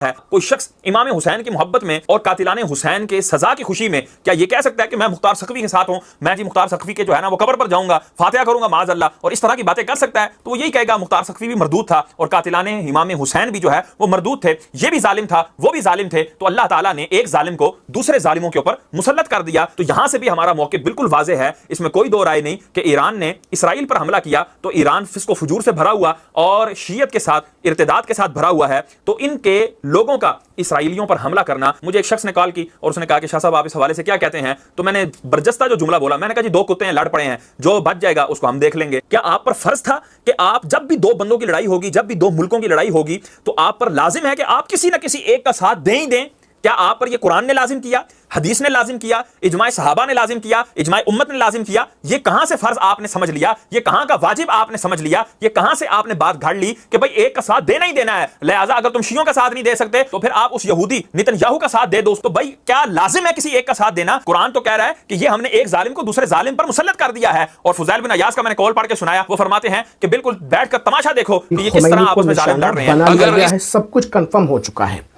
ہے کوئی شخص امام حسین کی محبت میں اور قاتلان حسین کے سزا کی خوشی میں کیا یہ کہہ سکتا ہے کہ میں مختار سقفی کے ساتھ ہوں، میں جی مختار سقفی کے جو ہے نا وہ قبر پر جاؤں گا، فاتحہ کروں گا معاذ اللہ، اور اس طرح کی باتیں کر سکتا ہے؟ تو وہ یہی کہے گا مختار سقفی بھی مردود تھا اور قاتلان امام حسین بھی جو ہے وہ مردود تھے، یہ بھی ظالم تھا وہ بھی ظالم تھے، تو اللہ تعالیٰ نے ایک ظالم کو دوسرے ظالموں کے اوپر مسلط کر دیا۔ تو یہاں سے بھی ہمارا موقف بالکل واضح ہے، اس میں کوئی دو رائے نہیں کہ ایران نے اسرائیل پر حملہ کیا تو ایران فسق و فجور سے بھرا ہوا اور شیعت کے ساتھ ارتداد کے ساتھ بھرا ہوا ہے، تو ان کے لوگوں کا اسرائیلیوں پر حملہ کرنا۔ مجھے ایک شخص نے کال کی اور اس نے کہا کہ شاہ صاحب آپ اس حوالے سے کیا کہتے ہیں؟ تو میں نے برجستہ جو جملہ بولا، میں نے کہا جی دو کتے ہیں لڑ پڑے ہیں، جو بچ جائے گا اس کو ہم دیکھ لیں گے۔ کیا آپ پر فرض تھا کہ آپ جب بھی دو بندوں کی لڑائی ہوگی، جب بھی دو ملکوں کی لڑائی ہوگی، تو آپ پر لازم ہے کہ آپ کسی نہ کسی ایک کا ساتھ دیں ہی دیں؟ کیا آپ پر یہ قرآن نے لازم کیا، حدیث نے لازم کیا، اجماع صحابہ نے لازم کیا، اجماع امت نے لازم کیا؟ یہ کہاں سے فرض آپ نے سمجھ لیا؟ یہ کہاں کا واجب آپ نے سمجھ لیا؟ یہ کہاں سے آپ نے بات گھڑ لی کہ بھائی ایک کا ساتھ دینا ہی دینا ہے، لہٰذا اگر تم شیعوں کا ساتھ نہیں دے سکتے تو پھر آپ اس یہودی نتن یاہو کا ساتھ دے دو؟ تو بھائی کیا لازم ہے کسی ایک کا ساتھ دینا؟ قرآن تو کہہ رہا ہے کہ یہ ہم نے ایک ظالم کو دوسرے ظالم پر مسلط کر دیا ہے۔ اور فضیل بن عیاض کا میں نے کال پڑھ کے سنایا، وہ فرماتے ہیں کہ بالکل بیٹھ کر تماشا دیکھو کہ یہ کس طرح آپس میں ظالم لڑ رہے ہیں۔ اگر سب کچھ کنفرم ہو چکا ہے،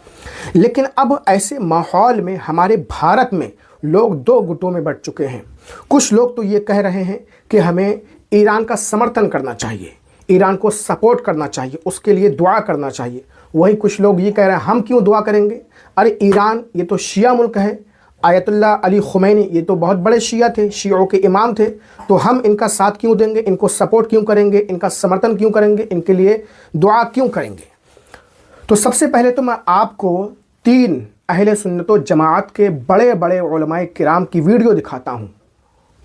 لیکن اب ایسے ماحول میں ہمارے بھارت میں لوگ دو گٹوں میں بٹ چکے ہیں۔ کچھ لوگ تو یہ کہہ رہے ہیں کہ ہمیں ایران کا سمرتھن کرنا چاہیے، ایران کو سپورٹ کرنا چاہیے، اس کے لیے دعا کرنا چاہیے۔ وہی کچھ لوگ یہ کہہ رہے ہیں ہم کیوں دعا کریں گے؟ ارے ایران یہ تو شیعہ ملک ہے، آیت اللہ علی خمینی یہ تو بہت بڑے شیعہ تھے، شیعوں کے امام تھے، تو ہم ان کا ساتھ کیوں دیں گے؟ ان کو سپورٹ کیوں کریں گے؟ ان کا سمرتھن کیوں کریں گے؟ ان کے لیے دعا کیوں کریں گے؟ تو سب سے پہلے تو میں آپ کو 3 اہل سنت و جماعت کے بڑے بڑے علماء کرام کی ویڈیو دکھاتا ہوں،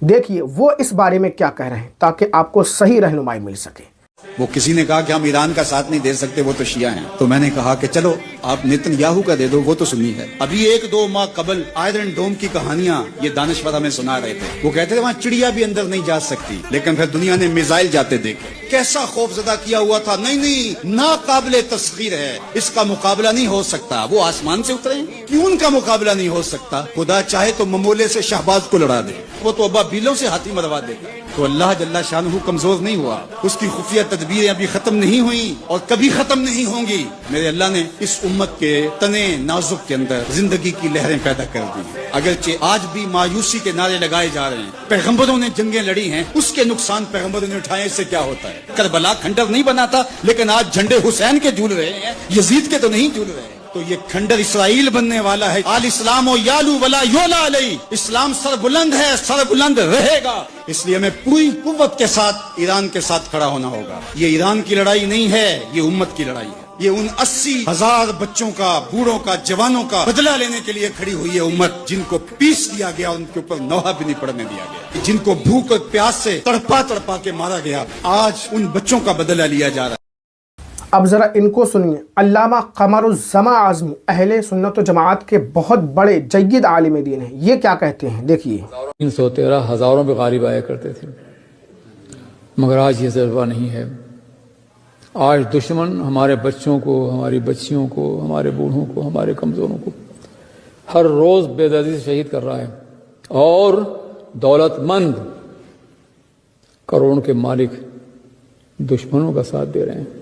دیکھیے وہ اس بارے میں کیا کہہ رہے ہیں تاکہ آپ کو صحیح رہنمائی مل سکے۔ وہ کسی نے کہا کہ ہم ایران کا ساتھ نہیں دے سکتے، وہ تو شیعہ ہیں، تو میں نے کہا کہ چلو آپ نتن یاہو کا دے دو، وہ تو سنی ہے۔ ابھی 1-2 ماہ قبل آئرن ڈوم کی کہانیاں یہ دانشور ہمیں سنا رہے تھے، وہ کہتے تھے وہاں چڑیا بھی اندر نہیں جا سکتی، لیکن پھر دنیا نے میزائل جاتے دیکھے، کیسا خوف زدہ کیا ہوا تھا۔ نہیں ناقابل تسخیر ہے، اس کا مقابلہ نہیں ہو سکتا۔ وہ آسمان سے اترے کیوں ان کا مقابلہ نہیں ہو سکتا؟ خدا چاہے تو ممولے سے شہباز کو لڑا دے، وہ تو ابا بیلوں سے ہاتھی مروا دے گا۔ تو اللہ جل شانہ کمزور نہیں ہوا، اس کی خفیہ تدبیریں ابھی ختم نہیں ہوئیں اور کبھی ختم نہیں ہوں گی۔ میرے اللہ نے اس امت کے تنے نازک کے اندر زندگی کی لہریں پیدا کر دی، اگرچہ آج بھی مایوسی کے نعرے لگائے جا رہے ہیں۔ پیغمبروں نے جنگیں لڑی ہیں، اس کے نقصان پیغمبروں نے اٹھائے، اس سے کیا ہوتا ہے؟ کربلا کھنڈر نہیں بنا تھا، لیکن آج جھنڈے حسین کے جھول رہے ہیں، یزید کے تو نہیں جھول رہے۔ تو یہ کھنڈر اسرائیل بننے والا ہے۔ آل اسلام و یالو ولا یولا علیہ، اسلام سر بلند ہے، سر بلند رہے گا، اس لیے ہمیں پوری قوت کے ساتھ ایران کے ساتھ کھڑا ہونا ہوگا۔ یہ ایران کی لڑائی نہیں ہے، یہ امت کی لڑائی ہے۔ یہ ان 80,000 بچوں کا، بوڑھوں کا، جوانوں کا بدلہ لینے کے لیے کھڑی ہوئی ہے امت، جن کو پیس دیا گیا، ان کے اوپر نوحہ بھی نہیں پڑنے دیا گیا، جن کو بھوک اور پیاس سے تڑپا کے مارا گیا، آج ان بچوں کا بدلہ لیا جا رہا ہے۔ اب ذرا ان کو سنیے، علامہ قمر الزمان اعظمی اہل سنت و جماعت کے بہت بڑے جید عالم دین ہیں، یہ کیا کہتے ہیں، دیکھیے۔ 313 ہزاروں پہ غالب آیا کرتے تھے، مگر آج یہ جذبہ نہیں ہے۔ آج دشمن ہمارے بچوں کو، ہماری بچیوں کو، ہمارے بوڑھوں کو، ہمارے کمزوروں کو ہر روز بے دردی سے شہید کر رہا ہے، اور دولت مند کروڑوں کے مالک دشمنوں کا ساتھ دے رہے ہیں،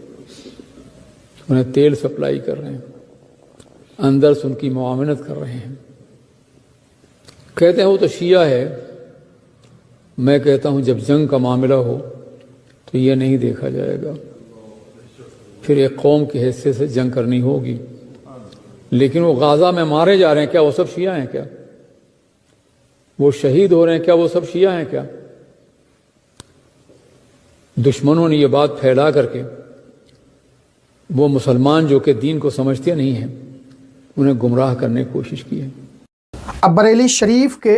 انہیں تیل سپلائی کر رہے ہیں، اندر سے ان کی معاونت کر رہے ہیں۔ کہتے ہیں وہ تو شیعہ ہے، میں کہتا ہوں جب جنگ کا معاملہ ہو تو یہ نہیں دیکھا جائے گا، پھر ایک قوم کی حیثیت سے جنگ کرنی ہوگی۔ لیکن وہ غازہ میں مارے جا رہے ہیں، کیا وہ سب شیعہ ہیں؟ کیا وہ شہید ہو رہے ہیں؟ کیا وہ سب شیعہ ہیں؟ کیا دشمنوں نے یہ بات پھیلا کر کے وہ مسلمان جو کہ دین کو سمجھتے نہیں ہیں انہیں گمراہ کرنے کی کوشش کی ہے۔ اب بریلی شریف کے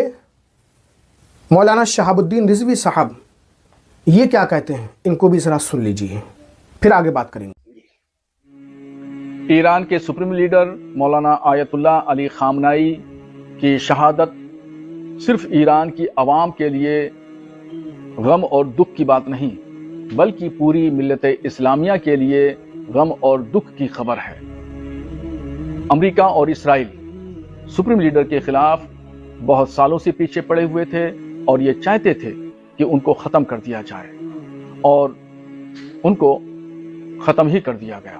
مولانا شہاب الدین رضوی صاحب یہ کیا کہتے ہیں، ان کو بھی ذرا سن لیجیے، پھر آگے بات کریں گے۔ ایران کے سپریم لیڈر مولانا آیت اللہ علی خامنائی کی شہادت صرف ایران کی عوام کے لیے غم اور دکھ کی بات نہیں، بلکہ پوری ملت اسلامیہ کے لیے غم اور دکھ کی خبر ہے۔ امریکہ اور اسرائیل سپریم لیڈر کے خلاف بہت سالوں سے پیچھے پڑے ہوئے تھے اور یہ چاہتے تھے کہ ان کو ختم کر دیا جائے، اور ان کو ختم ہی کر دیا گیا۔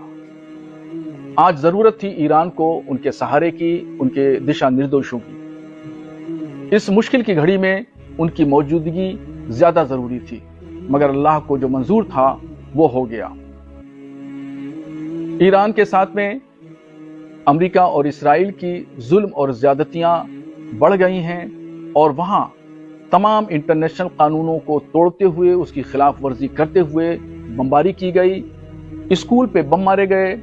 آج ضرورت تھی ایران کو ان کے سہارے کی، ان کے دشا نردوشوں کی۔ اس مشکل کی گھڑی میں ان کی موجودگی زیادہ ضروری تھی، مگر اللہ کو جو منظور تھا وہ ہو گیا۔ ایران کے ساتھ میں امریکہ اور اسرائیل کی ظلم اور زیادتیاں بڑھ گئی ہیں، اور وہاں تمام انٹرنیشنل قانونوں کو توڑتے ہوئے، اس کی خلاف ورزی کرتے ہوئے بمباری کی گئی، اسکول پہ بم مارے گئے،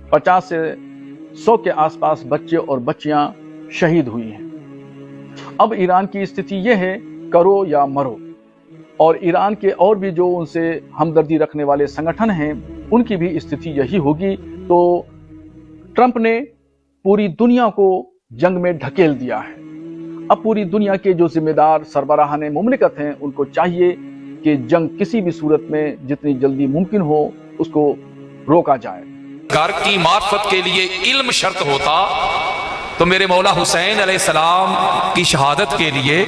50 سے 100 کے آس پاس بچے اور بچیاں شہید ہوئی ہیں۔ اب ایران کی استھتی یہ ہے کرو یا مرو، اور ایران کے اور بھی جو ان سے ہمدردی رکھنے والے سنگٹھن ہیں ان کی بھی استھتی یہی ہوگی۔ تو ٹرمپ نے پوری دنیا کو جنگ میں ڈھکیل دیا ہے۔ اب پوری دنیا کے جو ذمہ دار سربراہان مملکت ہیں ان کو چاہیے کہ جنگ کسی بھی صورت میں جتنی جلدی ممکن ہو اس کو روکا جائے۔ گھر کی معرفت کے لیے علم شرط ہوتا تو میرے مولا حسین علیہ السلام کی شہادت کے لیے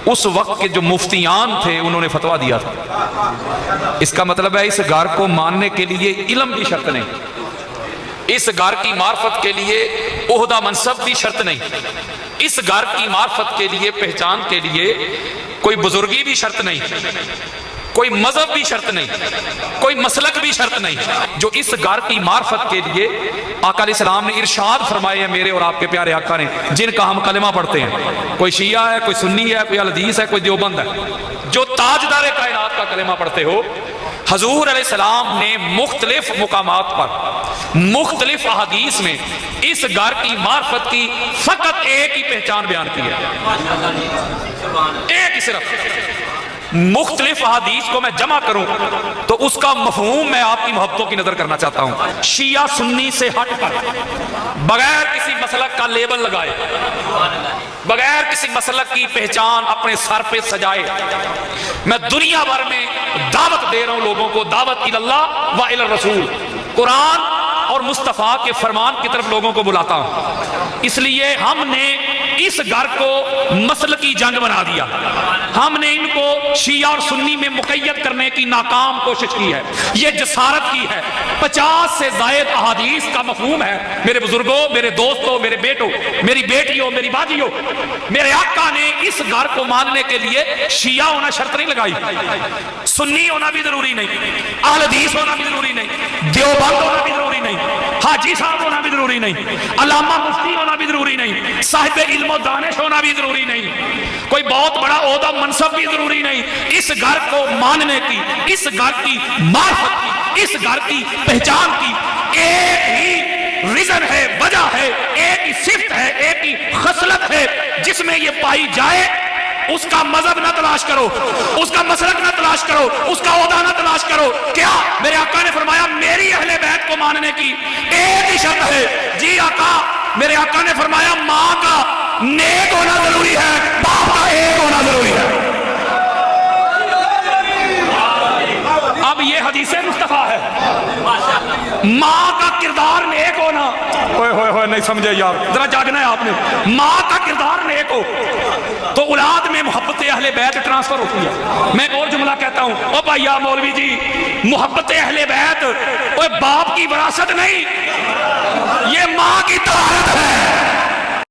اس وقت کے جو مفتیان تھے انہوں نے فتویٰ دیا تھا۔ اس کا مطلب ہے اس گھر کو ماننے کے لیے علم کی شرط نہیں، اس گھر کی معرفت کے لیے عہدہ منصب کی شرط نہیں، اس گھر کی معرفت کے لیے پہچان کے لیے کوئی بزرگی بھی شرط نہیں، کوئی مذہب بھی شرط نہیں، کوئی مسلک بھی شرط نہیں۔ جو اس گھر کی معرفت کے لیے آقا علیہ السلام نے ارشاد فرمائے ہیں میرے اور آپ کے پیارے آقا نے، جن کا ہم کلمہ پڑھتے ہیں، کوئی شیعہ ہے، کوئی سنی ہے، کوئی الحدیث ہے، کوئی دیوبند ہے، جو تاجدار کائنات کا کلمہ پڑھتے ہو، حضور علیہ السلام نے مختلف مقامات پر مختلف احادیث میں اس گھر کی معرفت کی فقط ایک ہی پہچان بیان کی ہے، ایک ہی صرف۔ مختلف احادیث کو میں جمع کروں تو اس کا مفہوم میں آپ کی محبتوں کی نظر کرنا چاہتا ہوں۔ شیعہ سنی سے ہٹ کر بغیر کسی مسلک کا لیبل لگائے، بغیر کسی مسلک کی پہچان اپنے سر پہ سجائے، میں دنیا بھر میں دعوت دے رہا ہوں لوگوں کو، دعوت اللہ و الی الرسول، قرآن اور مصطفیٰ کے فرمان کی طرف لوگوں کو بلاتا ہوں۔ اس لیے ہم نے اس گھر کو مسلکی جنگ بنا دیا، ہم نے ان کو شیعہ اور سنی میں مقید کرنے کی ناکام کوشش کی ہے، یہ جسارت کی ہے۔ 50 سے زائد احادیث کا مفہوم ہے میرے بزرگوں، میرے دوستوں، میرے بیٹوں، میری بیٹیوں، میری باجیوں، میرے آقا نے اس گھر کو ماننے کے لیے شیعہ ہونا شرط نہیں لگائی، سنی ہونا بھی ضروری نہیں، اہل حدیث ہونا بھی ضروری نہیں، دیوبند ہونا بھی ضروری نہیں، حاجی صاحب ہونا بھی ضروری نہیں، علامہ مفتی ہونا بھی ضروری نہیں، صاحب علم و دانش ہونا بھی ضروری نہیں، کوئی بہت بڑا عہدہ منصب بھی ضروری نہیں۔ اس گھر کو ماننے کی، اس گھر کی معرفت کی، اس گھر کی پہچان کی ایک ہی ریزن ہے، وجہ ہے، ایک ہی صفت ہے، ایک ہی خصلت ہے جس میں یہ پائی جائے۔ اس کا مذہب نہ تلاش کرو، اس کا مسلک نہ تلاش کرو، اس کا عہدہ نہ تلاش کرو۔ کیا میرے آقا نے فرمایا میری اہل بیت کو ماننے کی ایک ہی شرط ہے، جی آقا میرے آقا نے فرمایا ماں کا نیک ہونا ضروری ہے، باپ کا ایک ہونا ضروری ہے۔ اب یہ حدیث مصطفیٰ ہے، ماں کا کردار نیک ہونا، ہوئے ہوئے ہوئے نہیں سمجھے یار، ذرا جاگنا ہے آپ نے، ماں کا کردار نیک ہو تو اولاد میں محبت اہل بیت ٹرانسفر ہوتی ہے۔ میں اور جملہ کہتا ہوں، او بھائیا مولوی جی، محبت اہل بیت باپ کی وراثت نہیں، یہ ماں کی طہارت ہے۔